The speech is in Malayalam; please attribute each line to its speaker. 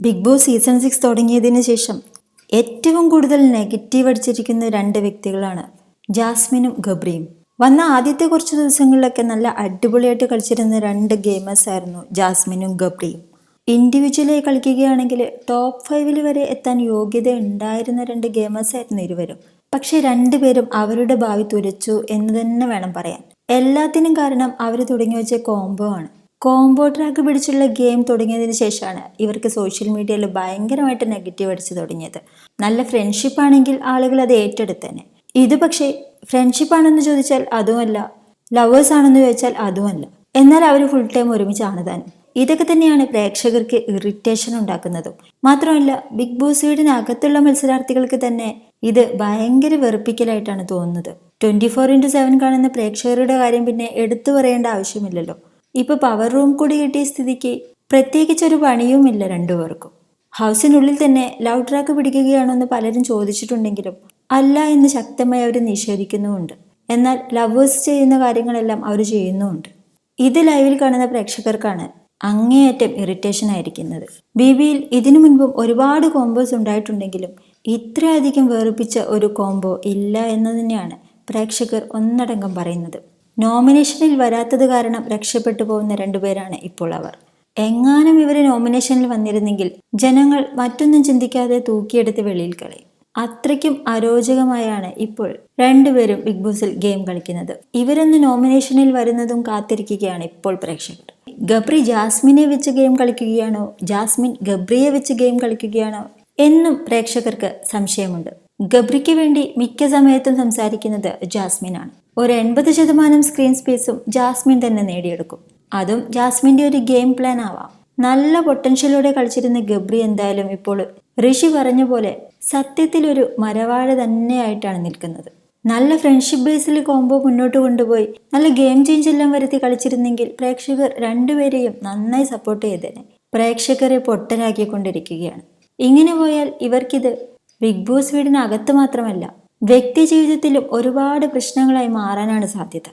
Speaker 1: ബിഗ് ബോസ് സീസൺ 6 തുടങ്ങിയതിന് ശേഷം ഏറ്റവും കൂടുതൽ നെഗറ്റീവ് അടിച്ചിരിക്കുന്ന രണ്ട് വ്യക്തികളാണ് ജാസ്മിനും ഗബ്രിയും. വന്ന ആദ്യത്തെ കുറച്ച് ദിവസങ്ങളിലൊക്കെ നല്ല അടിപൊളിയായിട്ട് കളിച്ചിരുന്ന രണ്ട് ഗെയിമേഴ്സ് ആയിരുന്നു ജാസ്മിനും ഗബ്രിയും. ഇൻഡിവിജ്വലായി കളിക്കുകയാണെങ്കിൽ ടോപ്പ് 5 വരെ എത്താൻ യോഗ്യത ഉണ്ടായിരുന്ന രണ്ട് ഗെയിമേഴ്സ് ആയിരുന്നു ഇരുവരും. പക്ഷെ രണ്ടുപേരും അവരുടെ ഭാവി തുലച്ചു എന്ന് തന്നെ വേണം പറയാൻ. എല്ലാത്തിനും കാരണം അവർ തുടങ്ങി വെച്ച കോംബോ ആണ്. കോംബോ ട്രാക്ക് പിടിച്ചുള്ള ഗെയിം തുടങ്ങിയതിന് ശേഷമാണ് ഇവർക്ക് സോഷ്യൽ മീഡിയയിൽ ഭയങ്കരമായിട്ട് നെഗറ്റീവ് അടിച്ചു തുടങ്ങിയത്. നല്ല ഫ്രണ്ട്ഷിപ്പ് ആണെങ്കിൽ ആളുകൾ അത് ഏറ്റെടുത്തേനെ. ഇത് പക്ഷേ ഫ്രണ്ട്ഷിപ്പ് ആണെന്ന് ചോദിച്ചാൽ അതുമല്ല, ലവേഴ്സ് ആണെന്ന് ചോദിച്ചാൽ അതുമല്ല. എന്നാൽ അവർ ഫുൾ ടൈം ഒരുമിച്ചാണ് താനും. ഇതൊക്കെ തന്നെയാണ് പ്രേക്ഷകർക്ക് ഇറിറ്റേഷൻ ഉണ്ടാക്കുന്നതും. മാത്രമല്ല, ബിഗ് ബോസ് വീടിനകത്തുള്ള മത്സരാർത്ഥികൾക്ക് തന്നെ ഇത് ഭയങ്കര വെറുപ്പിക്കലായിട്ടാണ് തോന്നുന്നത്. 24/7 കാണുന്ന പ്രേക്ഷകരുടെ കാര്യം പിന്നെ എടുത്തു പറയേണ്ട ആവശ്യമില്ലല്ലോ. ഇപ്പൊ പവർ റൂം കൂടി കിട്ടിയ സ്ഥിതിക്ക് പ്രത്യേകിച്ചൊരു പണിയുമില്ല രണ്ടുപേർക്കും. ഹൗസിനുള്ളിൽ തന്നെ ലവ് ട്രാക്ക് പിടിക്കുകയാണെന്ന് പലരും ചോദിച്ചിട്ടുണ്ടെങ്കിലും അല്ല എന്ന് ശക്തമായി അവർ നിഷേധിക്കുന്നുമുണ്ട്. എന്നാൽ ലവേഴ്സ് ചെയ്യുന്ന കാര്യങ്ങളെല്ലാം അവർ ചെയ്യുന്നുമുണ്ട്. ഇത് ലൈവിൽ കാണുന്ന പ്രേക്ഷകർക്കാണ് അങ്ങേയറ്റം ഇറിറ്റേഷൻ ആയിരിക്കുന്നത്. ബിബിയിൽ ഇതിനു മുൻപും ഒരുപാട് കോംബോസ് ഉണ്ടായിട്ടുണ്ടെങ്കിലും ഇത്രയധികം വേർപ്പിച്ച ഒരു കോംബോ ഇല്ല എന്ന് തന്നെയാണ് പ്രേക്ഷകർ ഒന്നടങ്കം പറയുന്നത്. നോമിനേഷനിൽ വരാത്തത് കാരണം രക്ഷപ്പെട്ടു പോകുന്ന രണ്ടുപേരാണ് ഇപ്പോൾ അവർ. എങ്ങാനും ഇവരെ നോമിനേഷനിൽ വന്നിരുന്നെങ്കിൽ ജനങ്ങൾ മറ്റൊന്നും ചിന്തിക്കാതെ തൂക്കിയെടുത്ത് വെളിയിൽ കളയും. അത്രയ്ക്കും അരോചകമായാണ് ഇപ്പോൾ രണ്ടുപേരും ബിഗ് ബോസിൽ ഗെയിം കളിക്കുന്നത്. ഇവരൊന്ന് നോമിനേഷനിൽ വരുന്നതും കാത്തിരിക്കുകയാണ് ഇപ്പോൾ പ്രേക്ഷകർ. ഗബ്രി ജാസ്മിനെ വെച്ച് ഗെയിം കളിക്കുകയാണോ, ജാസ്മിൻ ഗബ്രിയെ വെച്ച് ഗെയിം കളിക്കുകയാണോ എന്നും പ്രേക്ഷകർക്ക് സംശയമുണ്ട്. ഗബ്രിക്ക് വേണ്ടി മിക്ക സമയത്തും സംസാരിക്കുന്നത് ജാസ്മിനാണ്. ഒരു 80% സ്ക്രീൻ സ്പേസും ജാസ്മിൻ തന്നെ നേടിയെടുക്കും. അതും ജാസ്മിൻ്റെ ഒരു ഗെയിം പ്ലാൻ ആവാം. നല്ല പൊട്ടൻഷ്യലോടെ കളിച്ചിരുന്ന ഗബ്രി എന്തായാലും ഇപ്പോൾ ഋഷി പറഞ്ഞ പോലെ സത്യത്തിൽ ഒരു മരവാഴ തന്നെയായിട്ടാണ് നിൽക്കുന്നത്. നല്ല ഫ്രണ്ട്ഷിപ്പ് ബേസിൽ കോംബോ മുന്നോട്ട് കൊണ്ടുപോയി നല്ല ഗെയിം ചേഞ്ച് എല്ലാം വരുത്തി കളിച്ചിരുന്നെങ്കിൽ പ്രേക്ഷകർ രണ്ടുപേരെയും നന്നായി സപ്പോർട്ട് ചെയ്തേനെ. പ്രേക്ഷകരെ പൊട്ടനാക്കിക്കൊണ്ടിരിക്കുകയാണ്. ഇങ്ങനെ പോയാൽ ഇവർക്കിത് ബിഗ് ബോസ് വീടിനകത്ത് മാത്രമല്ല വ്യക്തി ജീവിതത്തിലും ഒരുപാട് പ്രശ്നങ്ങളായി മാറാനാണ് സാധ്യത.